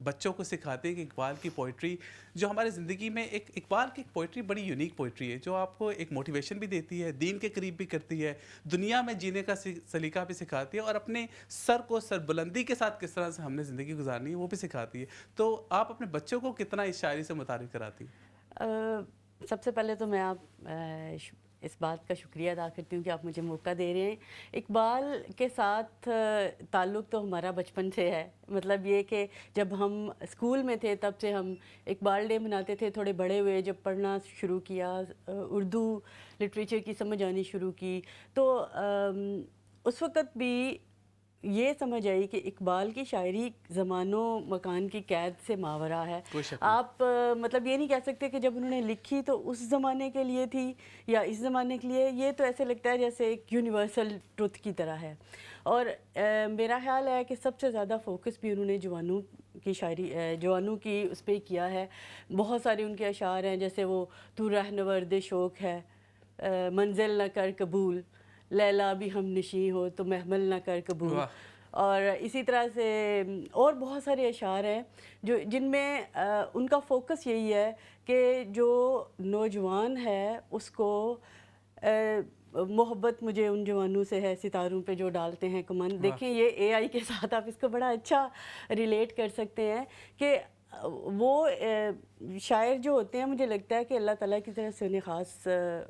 بچوں کو سکھاتے ہیں کہ اقبال کی پوئٹری جو ہمارے زندگی میں اقبال کی پوئٹری بڑی یونیک پوئٹری ہے جو آپ کو ایک موٹیویشن بھی دیتی ہے, دین کے قریب بھی کرتی ہے, دنیا میں جینے کا سلیقہ بھی سکھاتی ہے, اور اپنے سر کو سربلندی کے ساتھ کس طرح سے ہم نے زندگی گزارنی ہے وہ بھی سکھاتی ہے. تو آپ اپنے بچوں کو کتنا اس شاعری سے متعارف کراتی ہیں؟ سب سے پہلے تو میں اس بات کا شکریہ ادا کرتی ہوں کہ آپ مجھے موقع دے رہے ہیں. اقبال کے ساتھ تعلق تو ہمارا بچپن سے ہے. مطلب یہ کہ جب ہم اسکول میں تھے تب سے ہم اقبال ڈے مناتے تھے. تھوڑے بڑے ہوئے جب پڑھنا شروع کیا, اردو لٹریچر کی سمجھ آنی شروع کی, تو اس وقت بھی یہ سمجھ آئی کہ اقبال کی شاعری زمان و مکان کی قید سے ماورا ہے. آپ مطلب یہ نہیں کہہ سکتے کہ جب انہوں نے لکھی تو اس زمانے کے لیے تھی یا اس زمانے کے لیے. یہ تو ایسے لگتا ہے جیسے ایک یونیورسل ٹروتھ کی طرح ہے. اور میرا خیال ہے کہ سب سے زیادہ فوکس بھی انہوں نے جوانوں کی شاعری, جوانوں کی اس پہ کیا ہے. بہت سارے ان کے اشعار ہیں, جیسے وہ تو رہنورد شوق ہے, منزل نہ کر قبول, لیلا بھی ہم نشیں ہو تو محمل نہ کر قبول. اور اسی طرح سے اور بہت سارے اشعار ہیں جن میں ان کا فوکس یہی ہے کہ جو نوجوان ہے اس کو محبت مجھے ان جوانوں سے ہے ستاروں پہ جو ڈالتے ہیں کمند. دیکھیں یہ اے آئی کے ساتھ آپ اس کو بڑا اچھا ریلیٹ کر سکتے ہیں کہ وہ شاعر جو ہوتے ہیں, مجھے لگتا ہے کہ اللہ تعالیٰ کی طرف سے انہیں خاص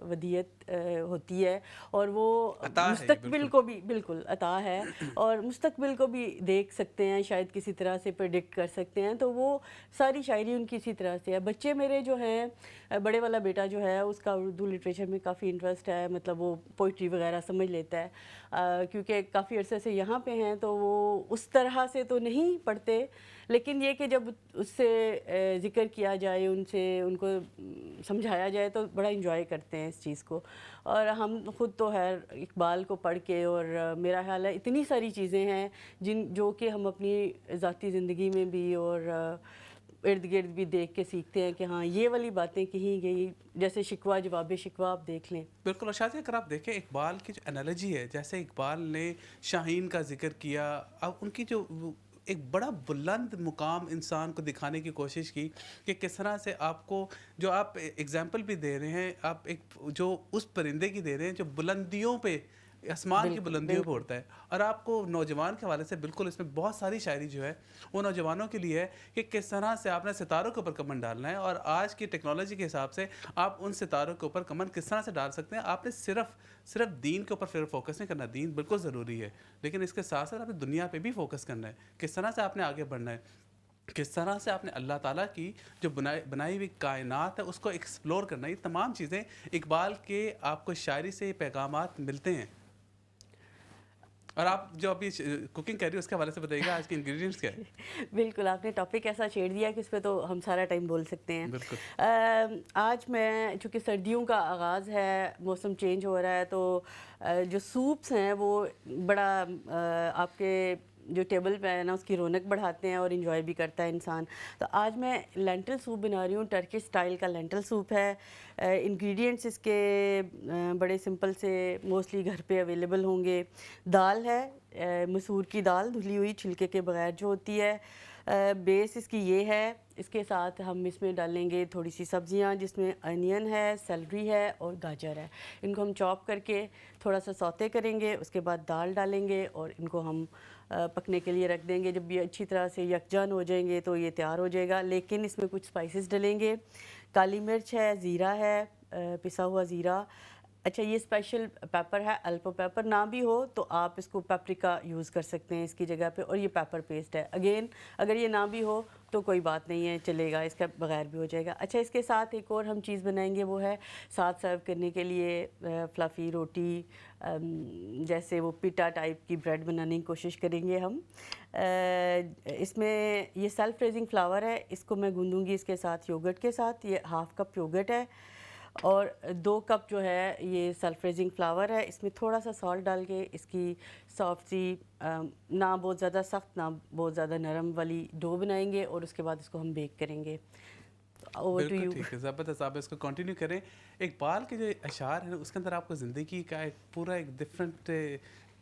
ودیت ہوتی ہے, اور وہ مستقبل کو بھی بالکل عطا ہے, اور مستقبل کو بھی دیکھ سکتے ہیں, شاید کسی طرح سے پریڈکٹ کر سکتے ہیں. تو وہ ساری شاعری ان کی اسی طرح سے ہے. بچے میرے جو ہیں, بڑے والا بیٹا جو ہے اس کا اردو لٹریچر میں کافی انٹرسٹ ہے. مطلب وہ پوئٹری وغیرہ سمجھ لیتا ہے, کیونکہ کافی عرصے سے یہاں پہ ہیں تو وہ اس طرح سے تو نہیں پڑھتے, لیکن یہ کہ جب اس سے ذکر کیا جائے, ان کو سمجھایا جائے تو بڑا انجوائے کرتے ہیں اس چیز کو. اور ہم خود تو ہے اقبال کو پڑھ کے, اور میرا خیال ہے اتنی ساری چیزیں ہیں جو کہ ہم اپنی ذاتی زندگی میں بھی اور ارد گرد بھی دیکھ کے سیکھتے ہیں کہ ہاں یہ والی باتیں کہیں گئی, جیسے شکوہ جواب شکوہ آپ دیکھ لیں. بالکل. اور شاید اگر آپ دیکھیں اقبال کی جو انالوجی ہے, جیسے اقبال نے شاہین کا ذکر کیا, اب ان کی جو ایک بڑا بلند مقام انسان کو دکھانے کی کوشش کی کہ کس طرح سے آپ کو جو آپ ایگزامپل بھی دے رہے ہیں, آپ ایک جو اس پرندے کی دے رہے ہیں جو بلندیوں پہ, آسمان کی بلندیوں پہ اڑتا ہے, اور آپ کو نوجوان کے حوالے سے بالکل اس میں بہت ساری شاعری جو ہے وہ نوجوانوں کے لیے ہے کہ کس طرح سے آپ نے ستاروں کے اوپر کمن ڈالنا ہے, اور آج کی ٹیکنالوجی کے حساب سے آپ ان ستاروں کے اوپر کمن کس طرح سے ڈال سکتے ہیں. آپ نے صرف دین کے اوپر فوکس نہیں کرنا, دین بالکل ضروری ہے, لیکن اس کے ساتھ ساتھ آپ نے دنیا پہ بھی فوکس کرنا ہے, کس طرح سے آپ نے آگے بڑھنا ہے, کس طرح سے آپ نے اللہ تعالیٰ کی جو بنائی ہوئی کائنات ہے اس کو ایکسپلور کرنا ہے. یہ تمام چیزیں اقبال کے آپ کو شاعری سے پیغامات ملتے ہیں. اور آپ جو ابھی کوکنگ کر رہی ہے اس کے حوالے سے بتائیے گا آج کے انگریڈینٹس کیا ہے؟ بالکل, آپ نے ٹاپک ایسا چھیڑ دیا کہ اس پہ تو ہم سارا ٹائم بول سکتے ہیں. بالکل. آج میں چونکہ سردیوں کا آغاز ہے, موسم چینج ہو رہا ہے, تو جو سوپس ہیں وہ بڑا آپ کے جو ٹیبل پہ ہے نا اس کی رونق بڑھاتے ہیں اور انجوائے بھی کرتا ہے انسان. تو آج میں لینٹل سوپ بنا رہی ہوں, ٹرکش سٹائل کا لینٹل سوپ ہے. انگریڈینٹس اس کے بڑے سمپل سے موسٹلی گھر پہ اویلیبل ہوں گے. دال ہے, مسور کی دال دھلی ہوئی چھلکے کے بغیر جو ہوتی ہے. بیس اس کی یہ ہے. اس کے ساتھ ہم اس میں ڈالیں گے تھوڑی سی سبزیاں, جس میں انین ہے, سیلری ہے اور گاجر ہے. ان کو ہم چاپ کر کے تھوڑا سا سوتے کریں گے, اس کے بعد دال ڈالیں گے اور ان کو ہم پکنے کے لیے رکھ دیں گے. جب یہ اچھی طرح سے یکجان ہو جائیں گے تو یہ تیار ہو جائے گا. لیکن اس میں کچھ اسپائسز ڈلیں گے, کالی مرچ ہے, زیرہ ہے, پسا ہوا زیرہ. اچھا, یہ اسپیشل پیپر ہے, الپو پیپر نہ بھی ہو تو آپ اس کو پیپریکا یوز کر سکتے ہیں اس کی جگہ پہ, اور یہ پیپر پیسٹ ہے. اگین اگر یہ نہ بھی ہو تو کوئی بات نہیں ہے, چلے گا, اس کا بغیر بھی ہو جائے گا. اچھا, اس کے ساتھ ایک اور ہم چیز بنائیں گے, وہ ہے ساتھ سرو کرنے کے لیے فلافی روٹی, جیسے وہ پیٹا ٹائپ کی بریڈ بنانے کی کوشش کریں گے ہم. اس میں یہ سیلف ریزنگ فلاور ہے, اس کو میں گوندوں گی اس کے ساتھ یوگرٹ کے ساتھ. یہ 1/2 کپ یوگرٹ ہے اور 2 کپ جو ہے یہ سیلف ریزنگ فلاور ہے. اس میں تھوڑا سا سالٹ ڈال کے اس کی سافٹ سی, نہ بہت زیادہ سخت نہ بہت زیادہ نرم والی ڈو بنائیں گے, اور اس کے بعد اس کو ہم بیک کریں گے. بالکل ٹھیک ہے, زبردست. آپ اس کو کنٹینیو کریں. اقبال کے جو اشعار ہیں اس کے اندر آپ کو زندگی کا ایک پورا ایک ڈفرینٹ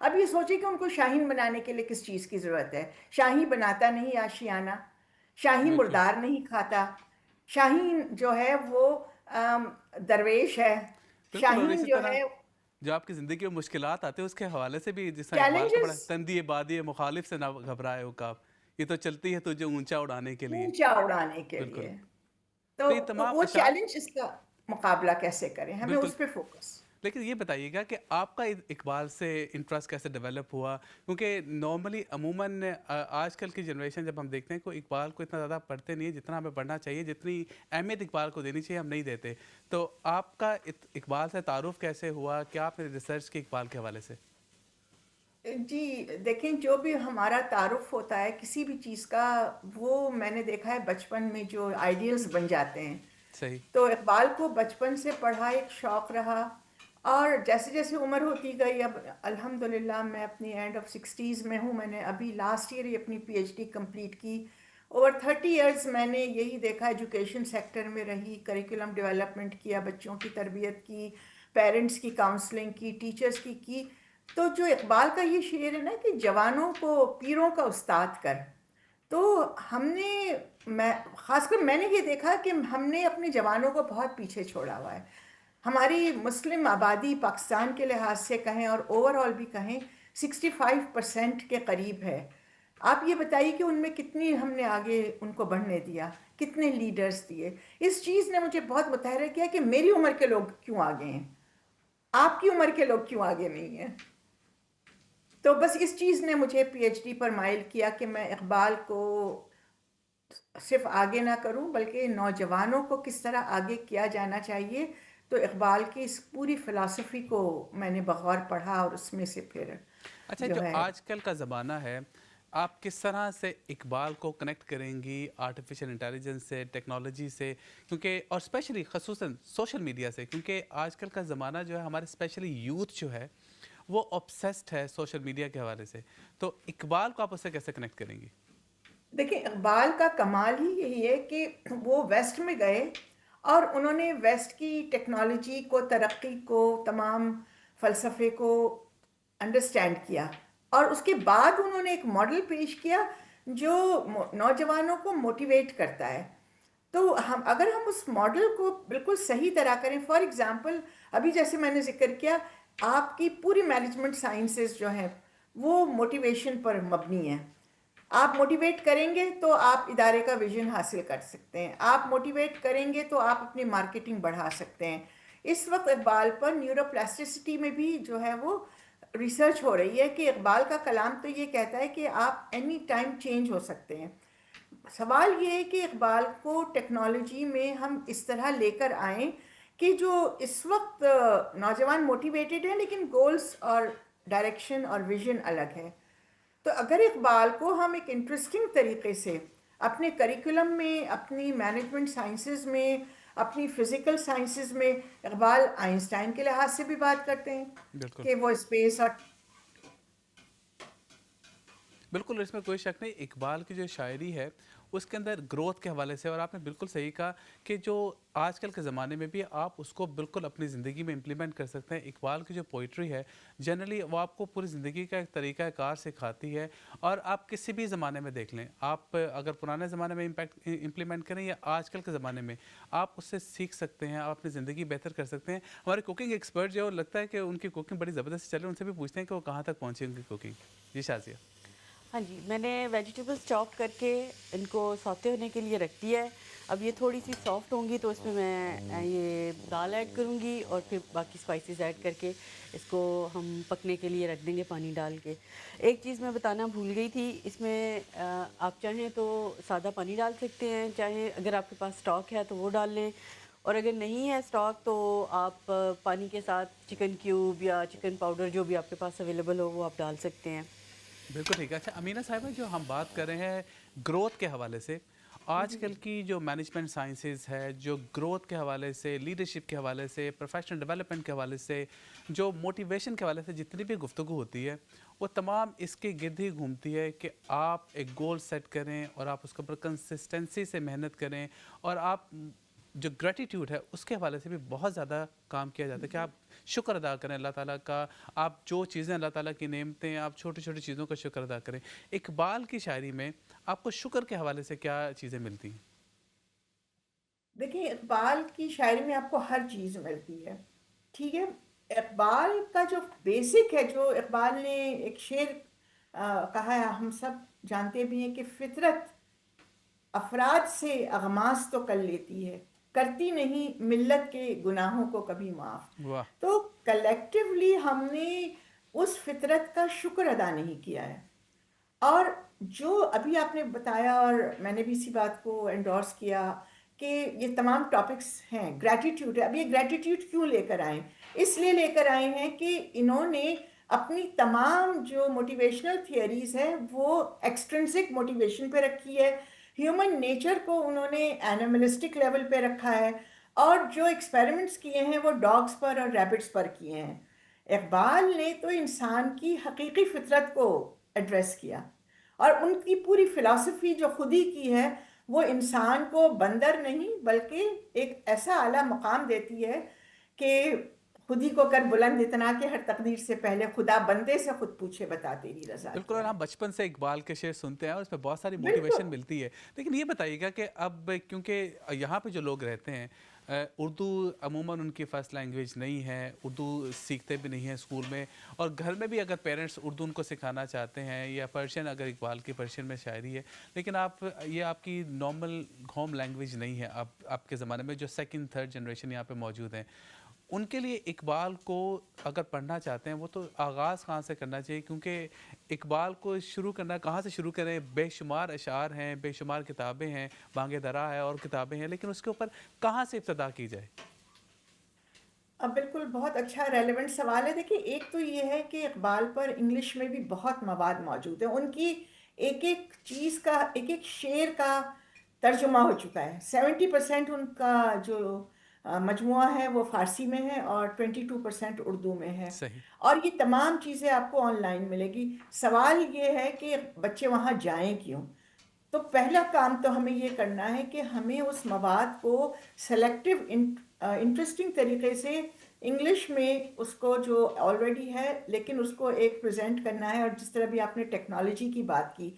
اب یہ سوچیں کہ ان کو شاہین بنانے کے لیے کس چیز کی ضرورت ہے. شاہی بناتا نہیں آشیانہ، شاہی بالکل مردار نہیں کھاتا، شاہین جو ہے وہ درویش ہے، بالکل، اور شاہین اسی جو طرح ہے جو آپ کی زندگی میں مشکلات آتے ہیں اس کے حوالے سے بھی، جس طرح اقبال کا بڑا چیلنجز تندی بادی مخالف سے نہ گھبرائے عقاب، یہ تو چلتی ہے تجھے اونچا اڑانے کے لیے. اونچا اڑانے کے بالکل. لیے. تو تو یہ تمام وہ اشعار چیلنج اس کا مقابلہ کیسے کریں، ہمیں بالکل. اس پہ فوکس. لیکن یہ بتائیے گا کہ آپ کا اقبال سے انٹرسٹ کیسے ڈیولپ ہوا؟ کیونکہ نارملی عموماً آج کل کی جنریشن جب ہم دیکھتے ہیں کہ اقبال کو اتنا زیادہ پڑھتے نہیں ہے جتنا ہمیں پڑھنا چاہیے، جتنی اہمیت اقبال کو دینی چاہیے ہم نہیں دیتے. تو آپ کا اقبال سے تعارف کیسے ہوا؟ کیا آپ نے ریسرچ کی اقبال کے حوالے سے؟ جی دیکھیں، جو بھی ہمارا تعارف ہوتا ہے کسی بھی چیز کا، وہ میں نے دیکھا ہے بچپن میں جو آئیڈیلز بن جاتے ہیں. صحیح. تو اقبال کو بچپن سے پڑھا ایک شوق رہا، اور جیسے جیسے عمر ہوتی گئی، اب الحمدللہ میں اپنی اینڈ آف 60s میں ہوں. میں نے ابھی لاسٹ ایئر ہی اپنی پی ایچ ڈی کمپلیٹ کی. اوور 30 ایئرز میں نے یہی دیکھا، ایجوکیشن سیکٹر میں رہی، کریکولم ڈیولپمنٹ کیا، بچوں کی تربیت کی، پیرنٹس کی کاؤنسلنگ کی، ٹیچرز کی. تو جو اقبال کا یہ شعر ہے نا کہ جوانوں کو پیروں کا استاد کر، تو ہم نے، میں خاص کر میں نے یہ دیکھا کہ ہم نے اپنے جوانوں کو بہت پیچھے چھوڑا ہوا ہے. ہماری مسلم آبادی پاکستان کے لحاظ سے کہیں اور اوور آل بھی کہیں 65% کے قریب ہے. آپ یہ بتائیے کہ ان میں کتنی ہم نے آگے ان کو بڑھنے دیا، کتنے لیڈرز دیے. اس چیز نے مجھے بہت متحرک کیا کہ میری عمر کے لوگ کیوں آگے ہیں، آپ کی عمر کے لوگ کیوں آگے نہیں ہیں. تو بس اس چیز نے مجھے پی ایچ ڈی پر مائل کیا کہ میں اقبال کو صرف آگے نہ کروں بلکہ نوجوانوں کو کس طرح آگے کیا جانا چاہیے. تو اقبال کی اس پوری فلسفی کو میں نے بغور پڑھا، اور اس میں سے پھر اچھا، جو جو ہے. آج کل کا زمانہ ہے، آپ کس طرح سے اقبال کو کنیکٹ کریں گی آرٹیفیشل انٹیلیجنس سے، ٹیکنالوجی سے، کیونکہ اور اسپیشلی خصوصاً سوشل میڈیا سے، کیونکہ آج کل کا زمانہ جو ہے ہمارے اسپیشلی یوتھ جو ہے وہ obsessed ہے سوشل میڈیا کے حوالے سے. تو اقبال کو آپ اس سے کیسے کنیکٹ کریں گی؟ دیکھیں، اقبال کا کمال ہی یہی ہے کہ وہ ویسٹ میں گئے اور انہوں نے ویسٹ کی ٹیکنالوجی کو، ترقی کو، تمام فلسفے کو انڈرسٹینڈ کیا، اور اس کے بعد انہوں نے ایک ماڈل پیش کیا جو نوجوانوں کو موٹیویٹ کرتا ہے. تو اگر ہم اس ماڈل کو بالکل صحیح طرح کریں، فار ایگزامپل ابھی جیسے میں نے ذکر کیا، آپ کی پوری مینجمنٹ سائنسز جو ہیں وہ موٹیویشن پر مبنی ہیں. آپ موٹیویٹ کریں گے تو آپ ادارے کا ویژن حاصل کر سکتے ہیں، آپ موٹیویٹ کریں گے تو آپ اپنی مارکیٹنگ بڑھا سکتے ہیں. اس وقت اقبال پر نیورو پلاسٹیسٹی میں بھی جو ہے وہ ریسرچ ہو رہی ہے کہ اقبال کا کلام تو یہ کہتا ہے کہ آپ اینی ٹائم چینج ہو سکتے ہیں. سوال یہ ہے کہ اقبال کو ٹیکنالوجی میں ہم اس طرح لے کر آئیں کہ جو اس وقت نوجوان موٹیویٹڈ ہیں لیکن گولز اور ڈائریکشن اور ویژن الگ ہے. تو اگر اقبال کو ہم ایک انٹرسٹنگ طریقے سے اپنے کریکولم میں، اپنی مینجمنٹ سائنسز میں، اپنی فزیکل سائنسز میں، اقبال آئنسٹائن کے لحاظ سے بھی بات کرتے ہیں بالکل کہ وہ اسپیس اور بالکل، اس میں کوئی شک نہیں. اقبال کی جو شاعری ہے اس کے اندر گروتھ کے حوالے سے، اور آپ نے بالکل صحیح کہا کہ جو آج کل کے زمانے میں بھی آپ اس کو بالکل اپنی زندگی میں امپلیمنٹ کر سکتے ہیں. اقبال کی جو پوئٹری ہے جنرلی وہ آپ کو پوری زندگی کا ایک طریقہ کار سکھاتی ہے، اور آپ کسی بھی زمانے میں دیکھ لیں، آپ اگر پرانے زمانے میں امپلیمنٹ کریں یا آج کل کے زمانے میں، آپ اس سے سیکھ سکتے ہیں، آپ اپنی زندگی بہتر کر سکتے ہیں. ہمارے کوکنگ ایکسپرٹ جو لگتا ہے کہ ان کی کوکنگ بڑی زبردست چل رہی ہے، ان سے بھی پوچھتے ہیں کہ وہ کہاں تک پہنچی ان کی کوکنگ. جی شازیہ. ہاں جی، میں نے ویجیٹیبلس چاپ کر کے ان کو سوتے ہونے کے لیے رکھ دیا ہے. اب یہ تھوڑی سی سافٹ ہوں گی تو اس میں یہ دال ایڈ کروں گی اور پھر باقی اسپائسیز ایڈ کر کے اس کو ہم پکنے کے لیے رکھ دیں گے پانی ڈال کے. ایک چیز میں بتانا بھول گئی تھی، اس میں آپ چاہیں تو سادہ پانی ڈال سکتے ہیں، چاہے اگر آپ کے پاس اسٹاک ہے تو وہ ڈال لیں، اور اگر نہیں ہے اسٹاک تو آپ پانی کے ساتھ چکن کیوب یا چکن پاؤڈر جو بھی آپ کے پاس اویلیبل ہو وہ آپ ڈال سکتے ہیں. بالکل ٹھیک ہے. اچھا امینہ صاحبہ، جو ہم بات کر رہے ہیں گروتھ کے حوالے سے، آج کل کی جو مینجمنٹ سائنسز ہے، جو گروتھ کے حوالے سے، لیڈرشپ کے حوالے سے، پروفیشنل ڈیولپمنٹ کے حوالے سے، جو موٹیویشن کے حوالے سے جتنی بھی گفتگو ہوتی ہے وہ تمام اس کے گرد ہی گھومتی ہے کہ آپ ایک گول سیٹ کریں اور آپ اس کے اوپر کنسسٹنسی سے محنت کریں، اور آپ جو گریٹیٹیوڈ ہے اس کے حوالے سے بھی بہت زیادہ کام کیا جاتا ہے کہ آپ شکر ادا کریں اللہ تعالیٰ کا. آپ جو چیزیں اللہ تعالیٰ کی نعمتیں ہیں آپ چھوٹی چھوٹی چیزوں کا شکر ادا کریں. اقبال کی شاعری میں آپ کو شکر کے حوالے سے کیا چیزیں ملتی ہیں؟ دیکھیں اقبال کی شاعری میں آپ کو ہر چیز ملتی ہے. ٹھیک ہے. اقبال کا جو بیسک ہے، جو اقبال نے ایک شعر کہا ہے، ہم سب جانتے بھی ہیں کہ فطرت افراد سے اغماس تو کر لیتی ہے، کرتی نہیں ملت کے گناہوں کو کبھی معاف. واہ. تو کلیکٹیولی ہم نے اس فطرت کا شکر ادا نہیں کیا ہے. اور جو ابھی آپ نے بتایا اور میں نے بھی اسی بات کو انڈورس کیا کہ یہ تمام ٹاپکس ہیں، گریٹیٹیوڈ ہے. اب یہ گریٹیٹیوڈ کیوں لے کر آئے؟ اس لیے لے کر آئے ہیں کہ انہوں نے اپنی تمام جو موٹیویشنل تھیوریز ہیں وہ ایکسٹرنسک موٹیویشن پہ رکھی ہے. ہیومن نیچر کو انہوں نے اینیملسٹک لیول پہ رکھا ہے، اور جو ایکسپیریمنٹس کیے ہیں وہ ڈاگس پر اور ریبٹس پر کیے ہیں. اقبال نے تو انسان کی حقیقی فطرت کو ایڈریس کیا، اور ان کی پوری فلسفی جو خودی کی ہے وہ انسان کو بندر نہیں بلکہ ایک ایسا اعلیٰ مقام دیتی ہے کہ خودی کو کر بلند اتنا کہ ہر تقدیر سے پہلے خدا بندے سے خود پوچھے بتا تیری رضا بالکل. کیا اور ہے. ہم بچپن سے اقبال کے شعر سنتے ہیں اور اس میں بہت ساری بالکل. موٹیویشن ملتی ہے. لیکن یہ بتائیے گا کہ اب کیونکہ یہاں پہ جو لوگ رہتے ہیں اردو عموماً ان کی فرسٹ لینگویج نہیں ہے، اردو سیکھتے بھی نہیں ہیں اسکول میں، اور گھر میں بھی اگر پیرنٹس اردو ان کو سکھانا چاہتے ہیں یا پرشین، اگر اقبال کی پرشین میں شاعری ہے لیکن یہ آپ کی نارمل ہوم لینگویج نہیں ہے آپ کے زمانے میں جو سیکنڈ تھرڈ جنریشن یہاں پہ موجود ہیں، ان کے لیے اقبال کو اگر پڑھنا چاہتے ہیں وہ تو آغاز کہاں سے کرنا چاہیے؟ کیونکہ اقبال کو شروع کرنا کہاں سے شروع کریں؟ بے شمار اشعار ہیں، بے شمار کتابیں ہیں، بانگ درا ہے اور کتابیں ہیں، لیکن اس کے اوپر کہاں سے ابتدا کی جائے؟ اب بالکل بہت اچھا ریلیونٹ سوال ہے. دیکھیے ایک تو یہ ہے کہ اقبال پر انگلش میں بھی بہت مواد موجود ہے. ان کی ایک ایک چیز کا، ایک ایک شعر کا ترجمہ ہو چکا ہے. 70% ان کا جو مجموعہ ہے وہ فارسی میں ہے اور 22% اردو میں ہے. صحیح. اور یہ تمام چیزیں آپ کو آن لائن ملے گی. سوال یہ ہے کہ بچے وہاں جائیں کیوں؟ تو پہلا کام تو ہمیں یہ کرنا ہے کہ ہمیں اس مواد کو سلیکٹیو انٹرسٹنگ طریقے سے انگلش میں اس کو جو آلریڈی ہے لیکن اس کو ایک پریزنٹ کرنا ہے. اور جس طرح بھی آپ نے ٹیکنالوجی کی بات کی،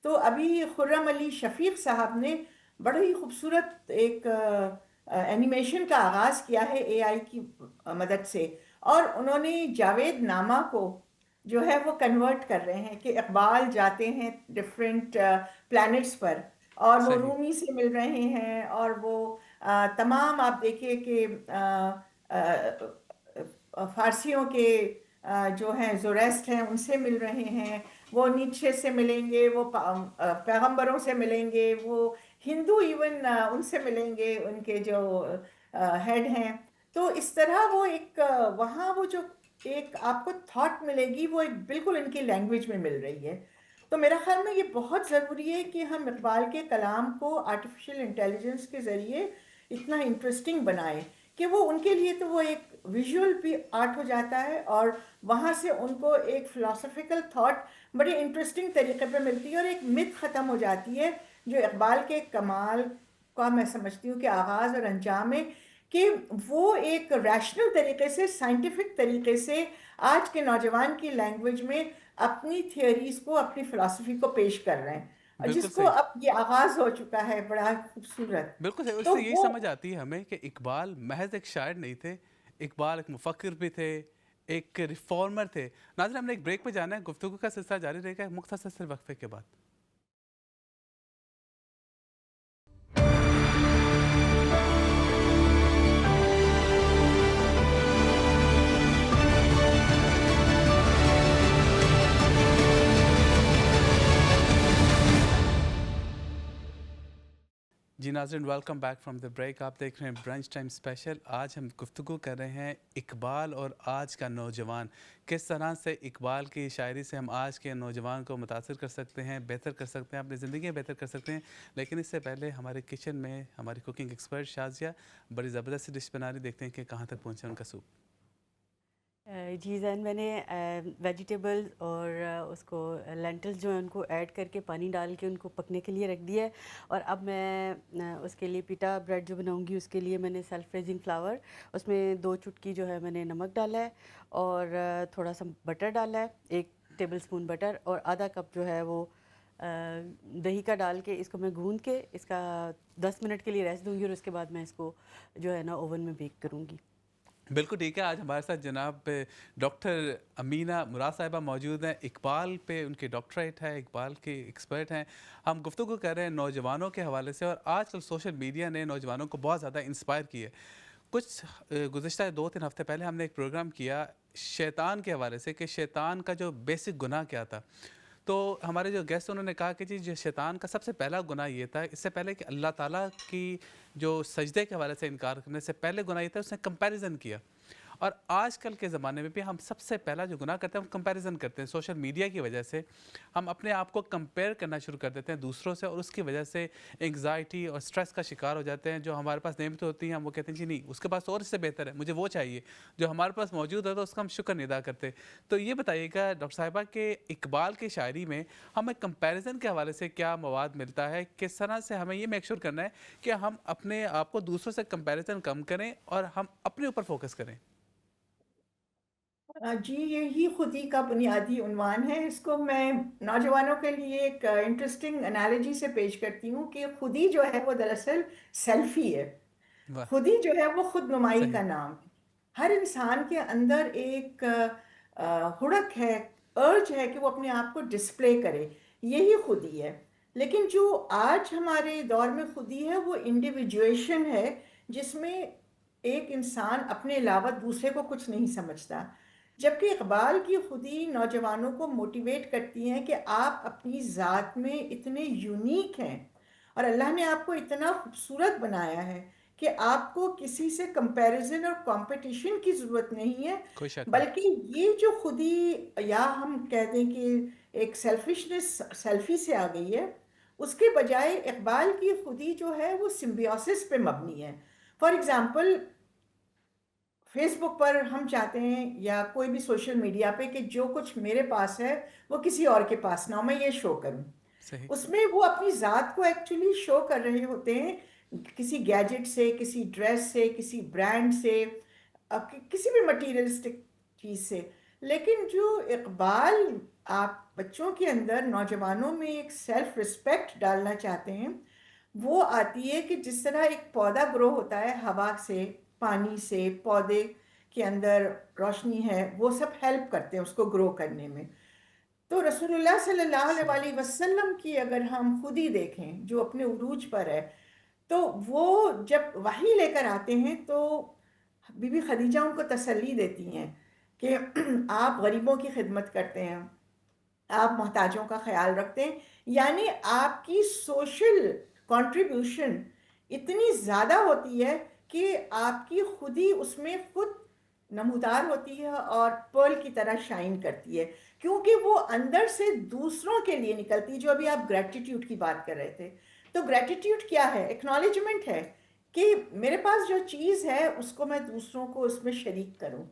تو ابھی خرم علی شفیق صاحب نے بڑا ہی خوبصورت ایک اینیمیشن کا آغاز کیا ہے اے آئی کی مدد سے، اور انہوں نے جاوید نامہ کو جو ہے وہ کنورٹ کر رہے ہیں کہ اقبال جاتے ہیں ڈفرینٹ پلانٹس پر اور وہ صحیح. رومی سے مل رہے ہیں، اور وہ تمام آپ دیکھیے کہ فارسیوں کے جو ہیں زوریسٹ ہیں ان سے مل رہے ہیں، وہ نیچے سے ملیں گے، وہ پیغمبروں سے ملیں گے، وہ ہندو ایون ان سے ملیں گے، ان کے جو ہیڈ ہیں. تو اس طرح وہ ایک وہاں وہ جو ایک آپ کو تھاٹ ملے گی وہ ایک بالکل ان کی لینگویج میں مل رہی ہے. تو میرا خیال میں یہ بہت ضروری ہے کہ ہم اقبال کے کلام کو آرٹیفیشل انٹیلیجنس کے ذریعے اتنا انٹرسٹنگ بنائیں کہ وہ ان کے لیے تو وہ ایک ویژول بھی آرٹ ہو جاتا ہے، اور وہاں سے ان کو ایک فلاسفیکل تھاٹ بڑی انٹرسٹنگ طریقے پہ ملتی ہے، اور ایک مت ختم ہو جاتی ہے جو اقبال کے کمال کا میں سمجھتی ہوں کہ آغاز اور انجام ہے، کہ وہ ایک ریشنل طریقے سے، سائنٹیفک طریقے سے آج کے نوجوان کی لینگویج میں اپنی تھیوریز کو، اپنی فلسفی کو پیش کر رہے ہیں، بالکل جس کو صحیح. اب یہ آغاز ہو چکا ہے بڑا خوبصورت. بالکل صحیح. اس تو سے یہی وہ سمجھ آتی ہے ہمیں کہ اقبال محض ایک شاعر نہیں تھے، اقبال ایک مفکر بھی تھے، ایک ریفارمر تھے. ناظرین ہم نے ایک بریک پہ جانا ہے، گفتگو کا سلسلہ جاری رہے گا مختصر سے وقفے کے بعد. جی ناظرین welcome back from the break. آپ دیکھ رہے ہیں برنچ ٹائم اسپیشل. آج ہم گفتگو کر رہے ہیں اقبال اور آج کا نوجوان، کس طرح سے اقبال کی شاعری سے ہم آج کے نوجوان کو متاثر کر سکتے ہیں، بہتر کر سکتے ہیں، اپنی زندگیاں بہتر کر سکتے ہیں. لیکن اس سے پہلے ہمارے کچن میں ہماری کوکنگ ایکسپرٹ شازیہ بڑی زبردست ڈش بنا رہی. دیکھتے ہیں کہ کہاں تک پہنچے ان کا سوپ. جی زین، میں نے ویجیٹیبلز اور اس کو لینٹلز جو ہیں ان کو ایڈ کر کے پانی ڈال کے ان کو پکنے کے لیے رکھ دیا ہے. اور اب میں اس کے لیے پیٹا بریڈ جو بناؤں گی اس کے لیے میں نے سیلف ریزنگ فلاور، اس میں 2 چٹکی جو ہے میں نے نمک ڈالا ہے اور تھوڑا سا بٹر ڈالا ہے، 1 ٹیبل اسپون بٹر، اور آدھا کپ جو ہے وہ دہی کا ڈال کے اس کو میں گوندھ کے اس کا 10 منٹ کے لیے ریسٹ دوں گی، اور اس کے بعد میں اس کو جو ہے نا اوون میں بیک کروں گی. بالکل ٹھیک ہے. آج ہمارے ساتھ جناب ڈاکٹر امینہ مراد صاحبہ موجود ہیں. اقبال پہ ان کی ڈاکٹریٹ ہے، اقبال کے ایکسپرٹ ہیں. ہم گفتگو کر رہے ہیں نوجوانوں کے حوالے سے، اور آج کل سوشل میڈیا نے نوجوانوں کو بہت زیادہ انسپائر کی ہے. کچھ گزشتہ 2-3 ہفتے پہلے ہم نے ایک پروگرام کیا شیطان کے حوالے سے، کہ شیطان کا جو بیسک گناہ کیا تھا. تو ہمارے جو گیسٹ انہوں نے کہا کہ جی جو شیطان کا سب سے پہلا گناہ یہ تھا، اس سے پہلے کہ اللہ تعالیٰ کی جو سجدے کے حوالے سے انکار کرنے سے پہلے گناہ یہ تھا، اس نے کمپیریزن کیا. اور آج کل کے زمانے میں بھی ہم سب سے پہلا جو گناہ کرتے ہیں ہم کمپیریزن کرتے ہیں. سوشل میڈیا کی وجہ سے ہم اپنے آپ کو کمپیئر کرنا شروع کر دیتے ہیں دوسروں سے، اور اس کی وجہ سے انگزائٹی اور سٹریس کا شکار ہو جاتے ہیں. جو ہمارے پاس نعمتیں ہوتی ہیں ہم وہ کہتے ہیں جی نہیں، اس کے پاس اور اس سے بہتر ہے، مجھے وہ چاہیے. جو ہمارے پاس موجود ہے تو اس کا ہم شکر نہیں ادا کرتے. تو یہ بتائیے گا ڈاکٹر صاحبہ کہ اقبال کی شاعری میں ہمیں کمپیریزن کے حوالے سے کیا مواد ملتا ہے، کس طرح سے ہمیں یہ میک شور کرنا ہے کہ ہم اپنے آپ کو دوسروں سے کمپیریزن کم کریں اور ہم اپنے اوپر فوکس کریں. جی یہی خودی کا بنیادی عنوان ہے. اس کو میں نوجوانوں کے لیے ایک انٹرسٹنگ انالوجی سے پیش کرتی ہوں کہ خودی جو ہے وہ دراصل سیلفی ہے. واہ، خودی جو ہے وہ خود نمائی صحیح. کا نام ہے. ہر انسان کے اندر ایک ہڑک ہے، ارج ہے کہ وہ اپنے آپ کو ڈسپلے کرے، یہی خودی ہے. لیکن جو آج ہمارے دور میں خودی ہے وہ انڈیویجویشن ہے، جس میں ایک انسان اپنے علاوہ دوسرے کو کچھ نہیں سمجھتا. جبکہ اقبال کی خودی نوجوانوں کو موٹیویٹ کرتی ہیں کہ آپ اپنی ذات میں اتنے یونیک ہیں اور اللہ نے آپ کو اتنا خوبصورت بنایا ہے کہ آپ کو کسی سے کمپیریزن اور کمپٹیشن کی ضرورت نہیں ہے. کوئی شک نہیں. بلکہ یہ جو خودی، یا ہم کہہ دیں کہ ایک سیلفشنس سیلفی سے آ گئی ہے، اس کے بجائے اقبال کی خودی جو ہے وہ سمبیوسس پہ مبنی ہے. فار ایگزامپل، فیس بک پر ہم چاہتے ہیں یا کوئی بھی سوشل میڈیا پہ کہ جو کچھ میرے پاس ہے وہ کسی اور کے پاس نہ ہو، میں یہ شو کروں. صحیح. اس میں وہ اپنی ذات کو ایکچولی شو کر رہے ہوتے ہیں کسی گیجٹ سے، کسی ڈریس سے، کسی برانڈ سے، کسی بھی مٹیریلسٹک چیز سے. لیکن جو اقبال آپ بچوں کے اندر، نوجوانوں میں ایک سیلف رسپیکٹ ڈالنا چاہتے ہیں، وہ آتی ہے کہ جس طرح ایک پودا گرو ہوتا ہے ہوا سے، پانی سے، پودے کے اندر روشنی ہے، وہ سب ہیلپ کرتے ہیں اس کو گرو کرنے میں. تو رسول اللہ صلی اللہ علیہ صحیح. وآلہ وسلم کی اگر ہم خود ہی دیکھیں جو اپنے عروج پر ہے، تو وہ جب وحی لے کر آتے ہیں تو بی بی خدیجہ ان کو تسلی دیتی ہیں کہ آپ غریبوں کی خدمت کرتے ہیں، آپ محتاجوں کا خیال رکھتے ہیں. یعنی آپ کی سوشل کنٹریبیوشن اتنی زیادہ ہوتی ہے کہ آپ کی خودی اس میں خود نمودار ہوتی ہے اور پرل کی طرح شائن کرتی ہے، کیونکہ وہ اندر سے دوسروں کے لیے نکلتی. جو ابھی آپ گریٹیٹیوڈ کی بات کر رہے تھے، تو گریٹیٹیوڈ کیا ہے؟ ایکنالجمنٹ ہے کہ میرے پاس جو چیز ہے اس کو میں دوسروں کو اس میں شریک کروں.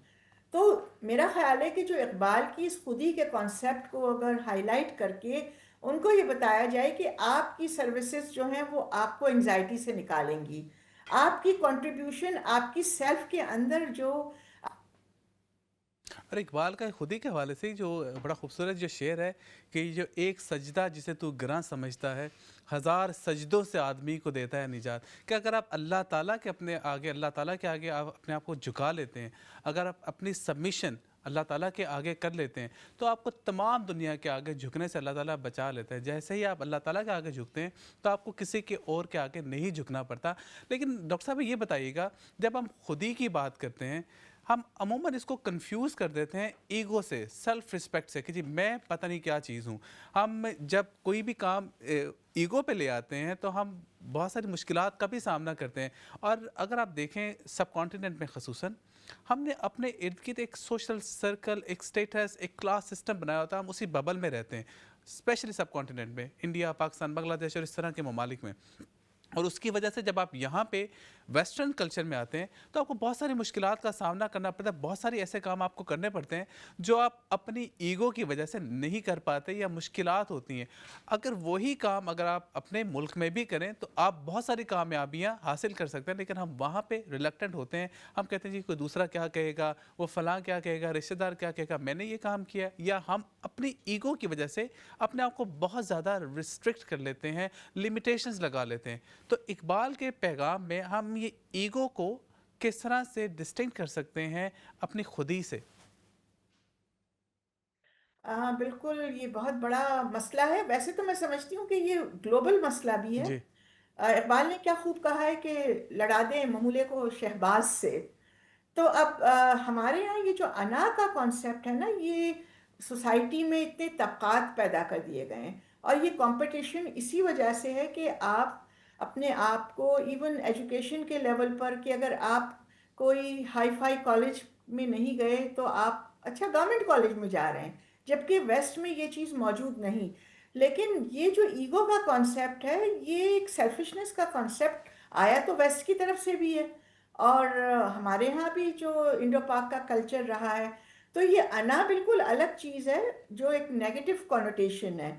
تو میرا خیال ہے کہ جو اقبال کی اس خودی کے کانسیپٹ کو اگر ہائی لائٹ کر کے ان کو یہ بتایا جائے کہ آپ کی سروسز جو ہیں وہ آپ کو انگزائٹی سے نکالیں گی، آپ کی کنٹریبیوشن آپ کی سیلف کے اندر جو. اور اقبال کا خودی کے حوالے سے جو بڑا خوبصورت جو شعر ہے کہ جو ایک سجدہ جسے تو گراں سمجھتا ہے، 1000 سجدوں سے آدمی کو دیتا ہے نجات. کہ اگر آپ اللہ تعالیٰ کے اللہ تعالیٰ کے آگے آپ اپنے آپ کو جھکا لیتے ہیں، اگر آپ اپنی سبمیشن اللہ تعالیٰ کے آگے کر لیتے ہیں، تو آپ کو تمام دنیا کے آگے جھکنے سے اللہ تعالیٰ بچا لیتا ہے. جیسے ہی آپ اللہ تعالیٰ کے آگے جھکتے ہیں تو آپ کو کسی کے اور کے آگے نہیں جھکنا پڑتا. لیکن ڈاکٹر صاحب یہ بتائیے گا، جب ہم خودی کی بات کرتے ہیں ہم عموماً اس کو کنفیوز کر دیتے ہیں ایگو سے، سیلف رسپیکٹ سے، کہ جی میں پتہ نہیں کیا چیز ہوں. ہم جب کوئی بھی کام ایگو پہ لے آتے ہیں تو ہم بہت ساری مشکلات کا بھی سامنا کرتے ہیں. اور اگر آپ دیکھیں سب کانٹیننٹ میں خصوصاً، ہم نے اپنے ارد گرد ایک سوشل سرکل، ایک سٹیٹس، ایک کلاس سسٹم بنایا ہوتا ہے. ہم اسی ببل میں رہتے ہیں، اسپیشلی سب کانٹیننٹ میں، انڈیا، پاکستان، بنگلہ دیش اور اس طرح کے ممالک میں. اور اس کی وجہ سے جب آپ یہاں پہ ویسٹرن کلچر میں آتے ہیں تو آپ کو بہت ساری مشکلات کا سامنا کرنا پڑتا ہے، بہت ساری ایسے کام آپ کو کرنے پڑتے ہیں جو آپ اپنی ایگو کی وجہ سے نہیں کر پاتے یا مشکلات ہوتی ہیں۔ اگر وہی کام اگر آپ اپنے ملک میں بھی کریں تو آپ بہت ساری کامیابیاں حاصل کر سکتے ہیں، لیکن ہم وہاں پہ ریلیکٹنٹ ہوتے ہیں۔ ہم کہتے ہیں جی کوئی دوسرا کیا کہے گا، وہ فلاں کیا کہے گا، رشتہ دار کیا کہے گا، میں نے یہ کام کیا، یا ہم اپنی ایگو کی وجہ سے اپنے آپ کو بہت زیادہ ریسٹرکٹ کر لیتے ہیں، لمیٹیشنز لگا لیتے ہیں۔ تو اقبال کے پیغام میں ہم یہ ایگو کو کس طرح سے ڈسٹنکٹ کر سکتے ہیں اپنی خودی سے؟ بالکل یہ بہت بڑا مسئلہ ہے، ویسے تو میں سمجھتی ہوں کہ یہ گلوبل مسئلہ بھی ہے۔ جی اقبال نے کیا خوب کہا ہے کہ لڑا دیں ممولے کو شہباز سے۔ تو اب ہمارے یہاں یہ جو انا کا کانسیپٹ ہے نا، یہ سوسائٹی میں اتنے طبقات پیدا کر دیے گئے ہیں، اور یہ کمپٹیشن اسی وجہ سے ہے کہ آپ اپنے آپ کو ایون ایجوکیشن کے لیول پر، کہ اگر آپ کوئی ہائی فائی کالج میں نہیں گئے تو آپ اچھا گورنمنٹ کالج میں جا رہے ہیں، جبکہ ویسٹ میں یہ چیز موجود نہیں۔ لیکن یہ جو ایگو کا کانسیپٹ ہے، یہ ایک سیلفشنس کا کانسیپٹ آیا تو ویسٹ کی طرف سے بھی ہے، اور ہمارے ہاں بھی جو انڈو پاک کا کلچر رہا ہے، تو یہ انا بالکل الگ چیز ہے جو ایک نیگیٹو کونوٹیشن ہے،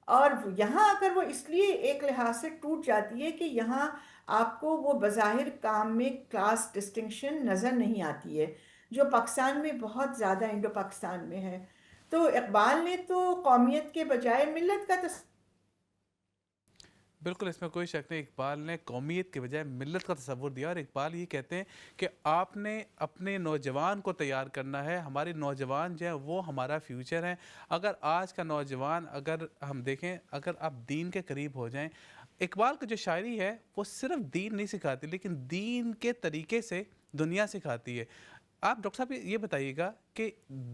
اور یہاں اگر وہ اس لیے ایک لحاظ سے ٹوٹ جاتی ہے کہ یہاں آپ کو وہ بظاہر کام میں کلاس ڈسٹنکشن نظر نہیں آتی ہے، جو پاکستان میں بہت زیادہ انڈو پاکستان میں ہے۔ تو اقبال نے تو قومیت کے بجائے ملت کا بالکل، اس میں کوئی شک نہیں، اقبال نے قومیت کے بجائے ملت کا تصور دیا، اور اقبال یہ کہتے ہیں کہ آپ نے اپنے نوجوان کو تیار کرنا ہے، ہمارے نوجوان جو ہیں وہ ہمارا فیوچر ہیں۔ اگر آج کا نوجوان اگر ہم دیکھیں، اگر آپ دین کے قریب ہو جائیں، اقبال کی جو شاعری ہے وہ صرف دین نہیں سکھاتی لیکن دین کے طریقے سے دنیا سکھاتی ہے۔ آپ ڈاکٹر صاحب یہ بتائیے گا کہ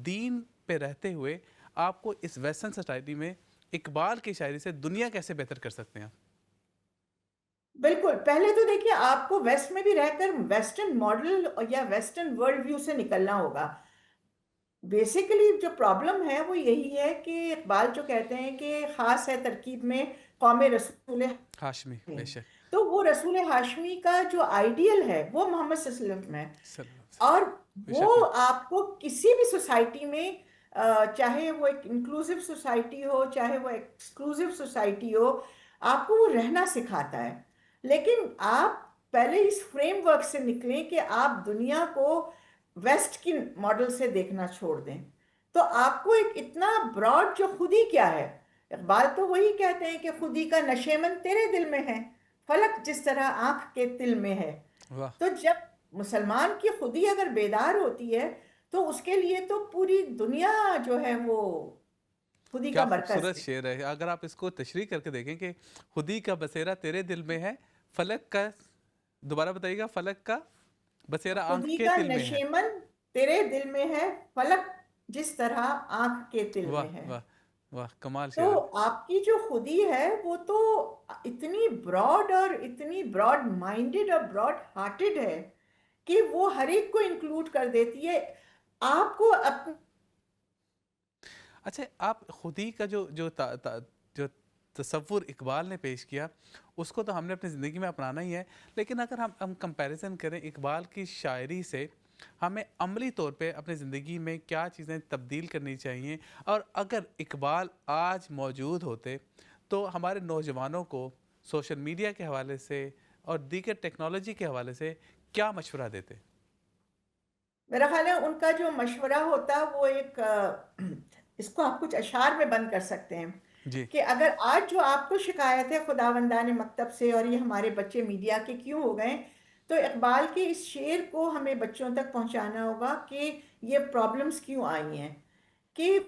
دین پہ رہتے ہوئے آپ کو اس ویسٹرن سوسائٹی میں اقبال کی شاعری سے دنیا کیسے بہتر کر سکتے ہیں؟ بالکل، پہلے تو دیکھیے آپ کو ویسٹ میں بھی رہ کر ویسٹرن ماڈل یا ویسٹرن ورلڈ ویو سے نکلنا ہوگا۔ بیسیکلی جو پرابلم ہے وہ یہی ہے کہ اقبال جو کہتے ہیں کہ خاص ہے ترکیب میں قوم رسول ہاشمی، ہاشمی، بے شک، تو وہ رسول ہاشمی کا جو آئیڈیل ہے وہ محمد صلی اللہ علیہ وسلم ہے، صلی اللہ علیہ اور وسلم، بے وہ شک نہیں۔ آپ کو کسی بھی سوسائٹی میں، چاہے وہ ایک انکلوسیو سوسائٹی ہو چاہے وہ ایکسکلوسیو سوسائٹی ہو، آپ کو وہ رہنا سکھاتا ہے۔ لیکن آپ پہلے اس فریم ورک سے نکلیں کہ آپ دنیا کو ویسٹ کی ماڈل سے دیکھنا چھوڑ دیں، تو آپ کو ایک اتنا براڈ جو خودی کیا ہے، اقبال تو وہی کہتے ہیں کہ خودی کا نشیمن تیرے دل میں ہے، فلک جس طرح آنکھ کے تل میں ہے۔ واہ، تو جب مسلمان کی خودی اگر بیدار ہوتی ہے تو اس کے لیے تو پوری دنیا جو ہے وہ خودی کیا کا مرکز خوبصورت ہے۔ شعر ہے، اگر آپ اس کو تشریح کر کے دیکھیں کہ خودی کا بسیرا تیرے دل میں ہے، فلک کا، دوبارہ بتائیے گا، فلک کا بسیرا آنکھ خودی کے کا دل میں ہے۔ نشیمن تیرے دل میں ہے، فلک جس طرح آنکھ کے تل واہ میں ہے۔ واہ واہ، کمال تو شعر ہے۔ آپ کی جو خودی ہے وہ تو اتنی براڈ اور اتنی براڈ مائنڈڈ اور براڈ ہارٹڈ ہے کہ وہ ہر ایک کو انکلوڈ کر دیتی ہے۔ آپ کو اپنے اچھا، آپ خودی کا جو تصور اقبال نے پیش کیا اس کو تو ہم نے اپنی زندگی میں اپنانا ہی ہے، لیکن اگر ہم کمپیریزن کریں اقبال کی شاعری سے، ہمیں عملی طور پہ اپنی زندگی میں کیا چیزیں تبدیل کرنی چاہیے، اور اگر اقبال آج موجود ہوتے تو ہمارے نوجوانوں کو سوشل میڈیا کے حوالے سے اور دیگر ٹیکنالوجی کے حوالے سے کیا مشورہ دیتے؟ میرا خیال ہے ان کا جو مشورہ ہوتا وہ ایک اس کو آپ کچھ اشعار میں بند کر سکتے ہیں جی کہ اگر آج جو آپ کو شکایت ہے خداوندان مکتب سے اور یہ ہمارے بچے میڈیا کے کیوں ہو گئے، تو اقبال کے اس شعر کو ہمیں بچوں تک پہنچانا ہوگا کہ یہ پرابلمز کیوں آئی ہیں، کہ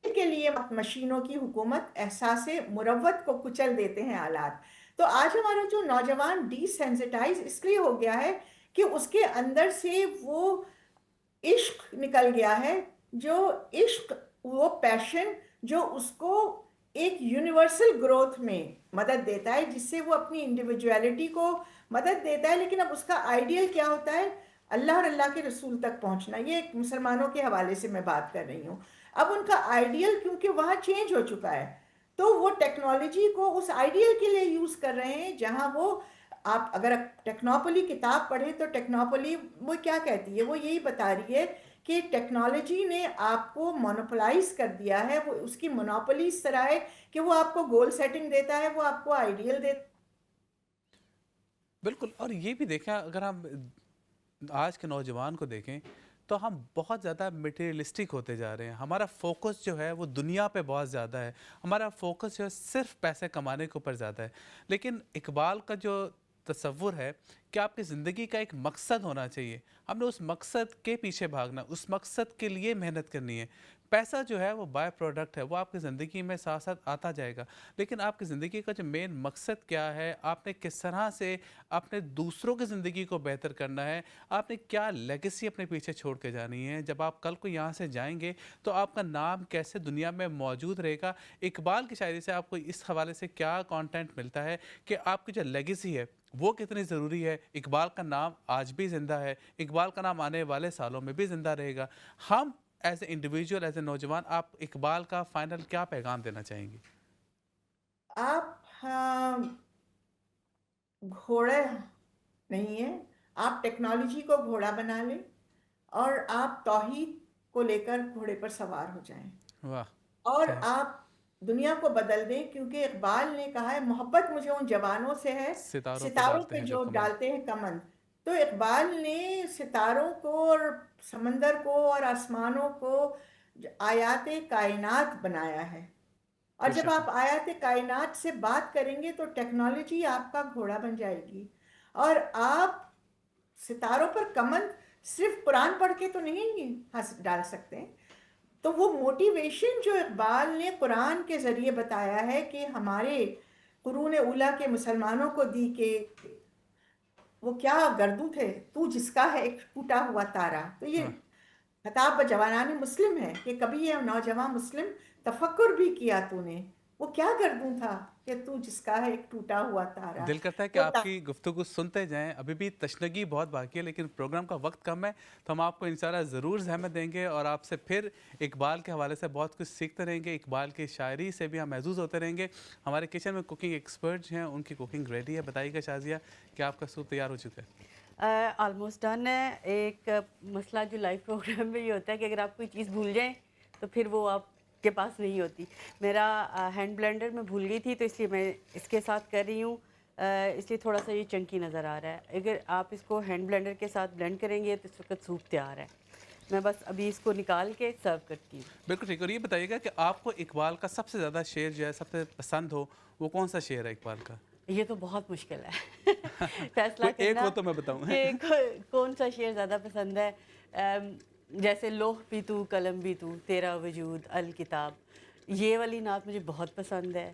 کے لیے مشینوں کی حکومت احساس مروت کو کچل دیتے ہیں آلات۔ تو آج ہمارا جو نوجوان ڈی سینسٹائز اس لیے ہو گیا ہے کہ اس کے اندر سے وہ عشق نکل گیا ہے، جو عشق، وہ پیشن جو اس کو ایک یونیورسل گروتھ میں مدد دیتا ہے، جس سے وہ اپنی انڈیویجویلٹی کو مدد دیتا ہے، لیکن اب اس کا آئیڈیل کیا ہوتا ہے؟ اللہ اور اللہ کے رسول تک پہنچنا۔ یہ ایک مسلمانوں کے حوالے سے میں بات کر رہی ہوں۔ اب ان کا آئیڈیل کیونکہ وہاں چینج ہو چکا ہے، تو وہ ٹیکنالوجی کو اس آئیڈیل کے لیے یوز کر رہے ہیں جہاں وہ آپ اگر ٹیکنوپولی کتاب پڑھیں تو ٹیکنوپولی وہ کیا کہتی ہے، وہ یہی بتا رہی ہے کہ ٹیکنالوجی نے آپ کو مونوپلائز کر دیا ہے، وہ اس کی مونوپولی اس طرح ہے کہ وہ آپ کو گول سیٹنگ دیتا ہے، وہ آپ کو آئیڈیل دیتا بالکل. اور یہ بھی دیکھیں اگر ہم آج کے نوجوان کو دیکھیں تو ہم بہت زیادہ مٹیریلسٹک ہوتے جا رہے ہیں. ہمارا فوکس جو ہے وہ دنیا پہ بہت زیادہ ہے. ہمارا فوکس جو ہے صرف پیسے کمانے کے اوپر زیادہ ہے. لیکن اقبال کا جو تصور ہے کہ آپ کی زندگی کا ایک مقصد ہونا چاہیے. ہم نے اس مقصد کے پیچھے بھاگنا، اس مقصد کے لیے محنت کرنی ہے. پیسہ جو ہے وہ بائی پروڈکٹ ہے، وہ آپ کی زندگی میں ساتھ ساتھ آتا جائے گا. لیکن آپ کی زندگی کا جو مین مقصد کیا ہے، آپ نے کس طرح سے اپنے دوسروں کی زندگی کو بہتر کرنا ہے، آپ نے کیا لیگیسی اپنے پیچھے چھوڑ کے جانی ہے. جب آپ کل کو یہاں سے جائیں گے تو آپ کا نام کیسے دنیا میں موجود رہے گا. اقبال کی شاعری سے آپ کو اس حوالے سے کیا کانٹینٹ ملتا ہے کہ آپ کی جو لیگیسی ہے وہ کتنی ضروری ہے. اقبال کا نام آج بھی زندہ ہے، اقبال کا نام آنے والے سالوں میں بھی زندہ رہے گا. ہم as a individual, as a نوجوان، آپ اقبال کا فائنل کیا پیغام دینا چاہیں گے؟ آپ گھوڑا نہیں ہے، آپ ٹیکنالوجی کو گھوڑا بنا لیں اور آپ توحید کو لے کر گھوڑے پر سوار ہو جائیں واہ. اور کیا آپ دنیا کو بدل دیں، کیونکہ اقبال نے کہا ہے محبت مجھے ان جوانوں سے ہے ستاروں پہ ستاروں ڈالتے پہ ہیں جو جو کمن. ڈالتے ہیں کمند. تو اقبال نے ستاروں کو اور سمندر کو اور آسمانوں کو آیات کائنات بنایا ہے. اور بے جب شک. آپ آیات کائنات سے بات کریں گے تو ٹیکنالوجی آپ کا گھوڑا بن جائے گی اور آپ ستاروں پر کمند صرف قرآن پڑھ کے تو نہیں ڈال سکتے. تو وہ موٹیویشن جو اقبال نے قرآن کے ذریعے بتایا ہے کہ ہمارے قرون اولیٰ کے مسلمانوں کو دی کہ وہ کیا گردوں تھے، تو جس کا ہے ایک ٹوٹا ہوا تارا. تو یہ واہ. خطاب جوانان مسلم ہے کہ کبھی یہ نوجوان مسلم تفکر بھی کیا تو نے، وہ کیا گردوں تھا کہ تو جس کا ہے ایک ٹوٹا ہوا تارا. دل کرتا ہے کہ وہ آپ کی گفتگو سنتے جائیں. ابھی بھی تشنگی بہت باقی ہے لیکن پروگرام کا وقت کم ہے، تو ہم آپ کو انشاءاللہ ضرور زحمت دیں گے اور آپ سے پھر اقبال کے حوالے سے بہت کچھ سیکھتے رہیں گے. اقبال کی شاعری سے بھی ہم محظوظ ہوتے رہیں گے. ہمارے کچن میں کوکنگ ایکسپرٹ ہیں، ان کی کوکنگ ریڈی ہے. بتائیے گا شازیہ کہ آپ کا سوپ تیار ہو چکا ہے؟ آلموسٹ ڈن ہے. ایک مسئلہ جو لائیو پروگرام میں یہ ہوتا ہے کہ اگر آپ کوئی چیز بھول جائیں تو پھر وہ آپ کے پاس نہیں ہوتی. میرا ہینڈ بلینڈر میں بھول گئی تھی تو اس لیے میں اس کے ساتھ کر رہی ہوں، اس لیے تھوڑا سا یہ چنکی نظر آ رہا ہے. اگر آپ اس کو ہینڈ بلینڈر کے ساتھ بلینڈ کریں گے تو اس وقت سوپ تیار ہے. میں بس ابھی اس کو نکال کے سرو کرتی ہوں. بالکل ٹھیک. اور یہ بتائیے گا کہ آپ کو اقبال کا سب سے زیادہ شعر جو ہے سب سے پسند ہو، وہ کون سا شعر ہے اقبال کا؟ یہ تو بہت مشکل ہے فیصلہ کوئی ایک کرنا ہو تو میں بتاؤں. کہ کون سا شعر زیادہ پسند ہے. جیسے لوح بھی تو قلم بھی تو تیرا وجود الکتاب، یہ والی نعت مجھے بہت پسند ہے.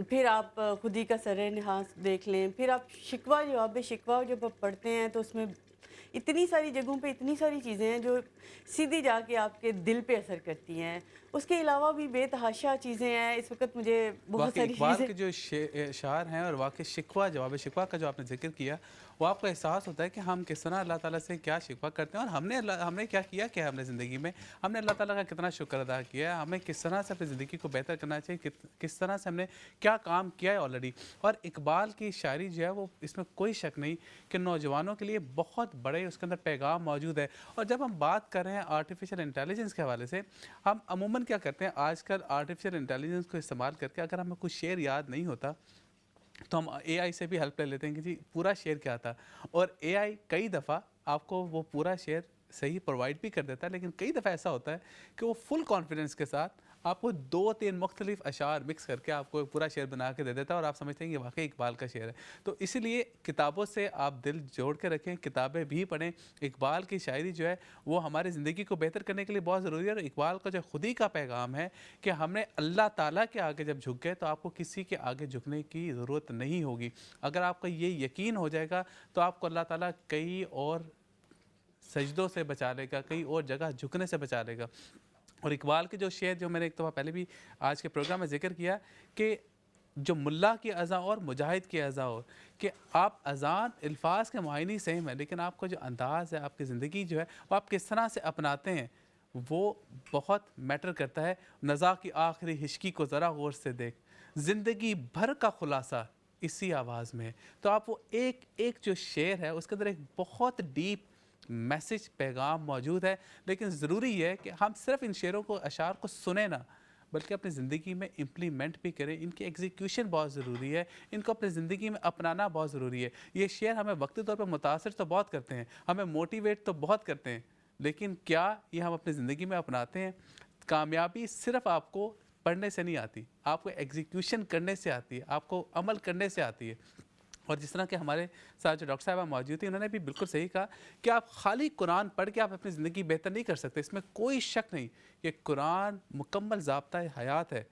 پھر آپ خودی کا سر نحاس دیکھ لیں. پھر آپ شکوہ، جواب شکوہ جب آپ پڑھتے ہیں تو اس میں اتنی ساری جگہوں پہ اتنی ساری چیزیں ہیں جو سیدھی جا کے آپ کے دل پہ اثر کرتی ہیں. اس کے علاوہ بھی بے تحاشا چیزیں ہیں. اس وقت مجھے بہت واقعی ساری اقبال چیزیں کے جو اشعار ہیں اور واقعی شکوہ جواب شکوہ کا جو آپ نے ذکر کیا، وہ آپ کو احساس ہوتا ہے کہ ہم کس طرح اللہ تعالیٰ سے کیا شکوہ کرتے ہیں اور ہم نے کیا کیا کہ ہم نے زندگی میں ہم نے اللہ تعالیٰ کا کتنا شکر ادا کیا ہے، ہمیں کس طرح سے اپنی زندگی کو بہتر کرنا چاہیے، کس طرح سے ہم نے کیا کام کیا ہے آلریڈی. اور اقبال کی شاعری جو ہے وہ اس میں کوئی شک نہیں کہ نوجوانوں کے لیے بہت بڑے اس کے اندر پیغام موجود ہے. اور جب ہم بات کر رہے ہیں آرٹیفیشل انٹیلیجنس کے حوالے سے، ہم عموماً کیا کرتے ہیں آج کل آرٹیفیشل انٹیلیجنس کو استعمال کر کے اگر ہمیں کچھ شعر یاد نہیں ہوتا تو ہم اے آئی سے بھی ہیلپ لے لیتے ہیں کہ جی پورا شعر کیا تھا. اور اے آئی کئی دفعہ آپ کو وہ پورا شعر صحیح پرووائڈ بھی کر دیتا ہے، لیکن کئی دفعہ ایسا ہوتا ہے کہ وہ فل کانفیڈنس کے ساتھ آپ کو 2-3 مختلف اشعار مکس کر کے آپ کو ایک پورا شعر بنا کے دے دیتا ہے اور آپ سمجھتے ہیں کہ واقعی اقبال کا شعر ہے. تو اسی لیے کتابوں سے آپ دل جوڑ کے رکھیں، کتابیں بھی پڑھیں. اقبال کی شاعری جو ہے وہ ہماری زندگی کو بہتر کرنے کے لیے بہت ضروری ہے. اور اقبال کا جو خودی کا پیغام ہے کہ ہم نے اللہ تعالیٰ کے آگے جب جھک گئے تو آپ کو کسی کے آگے جھکنے کی ضرورت نہیں ہوگی. اگر آپ کا یہ یقین ہو جائے گا تو آپ کو اللہ تعالیٰ کئی اور سجدوں سے بچا لے گا، کئی اور جگہ جھکنے سے بچا لے گا. اور اقبال کے جو شعر جو میں نے ایک دفعہ پہلے بھی آج کے پروگرام میں ذکر کیا کہ جو ملا کی اذاں اور مجاہد کی اذاں اور کہ آپ اذان الفاظ کے معنی سیم ہے لیکن آپ کا جو انداز ہے، آپ کی زندگی جو ہے وہ آپ کس طرح سے اپناتے ہیں وہ بہت میٹر کرتا ہے. نزا کی آخری ہچکی کو ذرا غور سے دیکھ, زندگی بھر کا خلاصہ اسی آواز میں ہے. تو آپ وہ ایک جو شعر ہے اس کے اندر ایک بہت ڈیپ میسج پیغام موجود ہے. لیکن ضروری ہے کہ ہم صرف ان شعروں کو اشعار کو سنیں نہ, بلکہ اپنی زندگی میں امپلیمنٹ بھی کریں. ان کی ایگزیکیوشن بہت ضروری ہے, ان کو اپنی زندگی میں اپنانا بہت ضروری ہے. یہ شعر ہمیں وقتی طور پر متاثر تو بہت کرتے ہیں, ہمیں موٹیویٹ تو بہت کرتے ہیں, لیکن کیا یہ ہم اپنی زندگی میں اپناتے ہیں؟ کامیابی صرف آپ کو پڑھنے سے نہیں آتی, آپ کو ایگزیکیوشن کرنے سے آتی ہے, آپ کو عمل کرنے سے آتی ہے. اور جس طرح کہ ہمارے ساتھ جو ڈاکٹر صاحبہ موجود تھے, انہوں نے بھی بالکل صحیح کہا کہ آپ خالی قرآن پڑھ کے آپ اپنی زندگی بہتر نہیں کر سکتے. اس میں کوئی شک نہیں کہ قرآن مکمل ضابطۂ حیات ہے,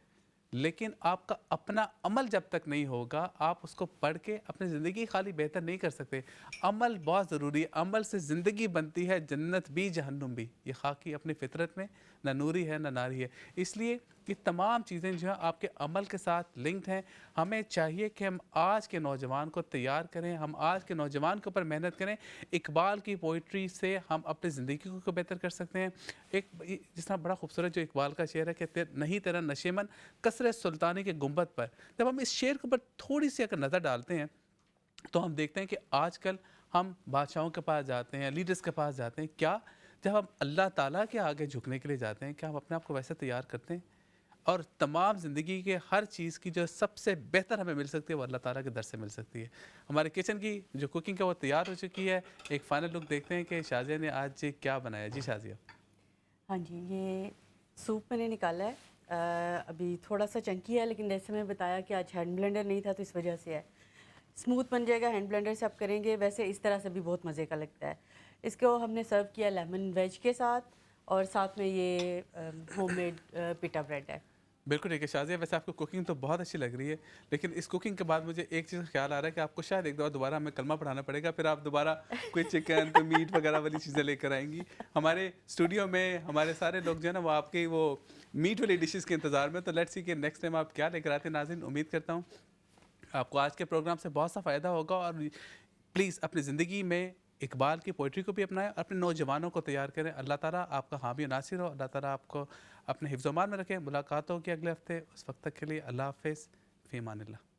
لیکن آپ کا اپنا عمل جب تک نہیں ہوگا, آپ اس کو پڑھ کے اپنی زندگی خالی بہتر نہیں کر سکتے. عمل بہت ضروری ہے, عمل سے زندگی بنتی ہے, جنت بھی جہنم بھی. یہ خاکی اپنی فطرت میں نہ نوری ہے نہ ناری ہے. اس لیے یہ تمام چیزیں جو ہیں آپ کے عمل کے ساتھ لنکڈ ہیں. ہمیں چاہیے کہ ہم آج کے نوجوان کو تیار کریں, ہم آج کے نوجوان کے اوپر محنت کریں. اقبال کی پوئٹری سے ہم اپنی زندگی کو بہتر کر سکتے ہیں. ایک جس طرح بڑا خوبصورت جو اقبال کا شعر ہے کہ نہیں تیرا نشیمن کثرت سلطانی کے گنبد پر. جب ہم اس شعر کے اوپر تھوڑی سی اگر نظر ڈالتے ہیں تو ہم دیکھتے ہیں کہ آج کل ہم بادشاہوں کے پاس جاتے ہیں, لیڈرز کے پاس جاتے ہیں. کیا جب ہم اللہ تعالیٰ کے آگے جھکنے کے لیے جاتے ہیں, کیا ہم اپنے آپ کو ویسے تیار کرتے ہیں؟ اور تمام زندگی کے ہر چیز کی جو سب سے بہتر ہمیں مل سکتی ہے وہ اللہ تعالیٰ کے در سے مل سکتی ہے. ہمارے کچن کی جو کوکنگ ہے وہ تیار ہو چکی ہے. ایک فائنل لک دیکھتے ہیں کہ شازیہ نے آج کیا بنایا. جی شازیہ. ہاں جی, یہ سوپ میں نے نکالا ہے, ابھی تھوڑا سا چنکی ہے, لیکن جیسے میں بتایا کہ آج ہینڈ بلینڈر نہیں تھا تو اس وجہ سے ہے. اسموتھ بن جائے گا ہینڈ بلینڈر سے آپ کریں گے. ویسے اس طرح سے بھی بہت مزے کا لگتا ہے. اس کو ہم نے سرو کیا لیمن ویج کے ساتھ, اور ساتھ میں یہ ہوم میڈ پیٹا بریڈ ہے. بالکل ٹھیک ہے شازیہ, ویسے آپ کو کوکنگ تو بہت اچھی لگ رہی ہے, لیکن اس کوکنگ کے بعد مجھے ایک چیز کا خیال آ رہا ہے کہ آپ کو شاید ایک دفعہ دوبارہ ہمیں کلمہ پڑھانا پڑے گا, پھر آپ دوبارہ کوئی چکن تو میٹ وغیرہ والی چیزیں لے کر آئیں گی. ہمارے اسٹوڈیو میں ہمارے سارے لوگ جو ہے نا وہ آپ کے وہ میٹ والی ڈشز کے انتظار میں, تو لیٹس سی کہ نیکسٹ ٹائم آپ کیا لے کر آتے ہیں. ناظرین, امید کرتا ہوں آپ کو آج کے پروگرام سے بہت سا فائدہ ہوگا, اور پلیز اپنی زندگی میں اقبال کی پوئٹری کو بھی اپنائیں, اپنے نوجوانوں کو تیار کریں. اللہ تعالیٰ آپ کا حامی و ناصر ہو, اللہ تعالیٰ آپ کو اپنے حفظ و امان میں رکھیں. ملاقات ہوگی اگلے ہفتے, اس وقت تک کے لیے اللہ حافظ, فی امان اللہ.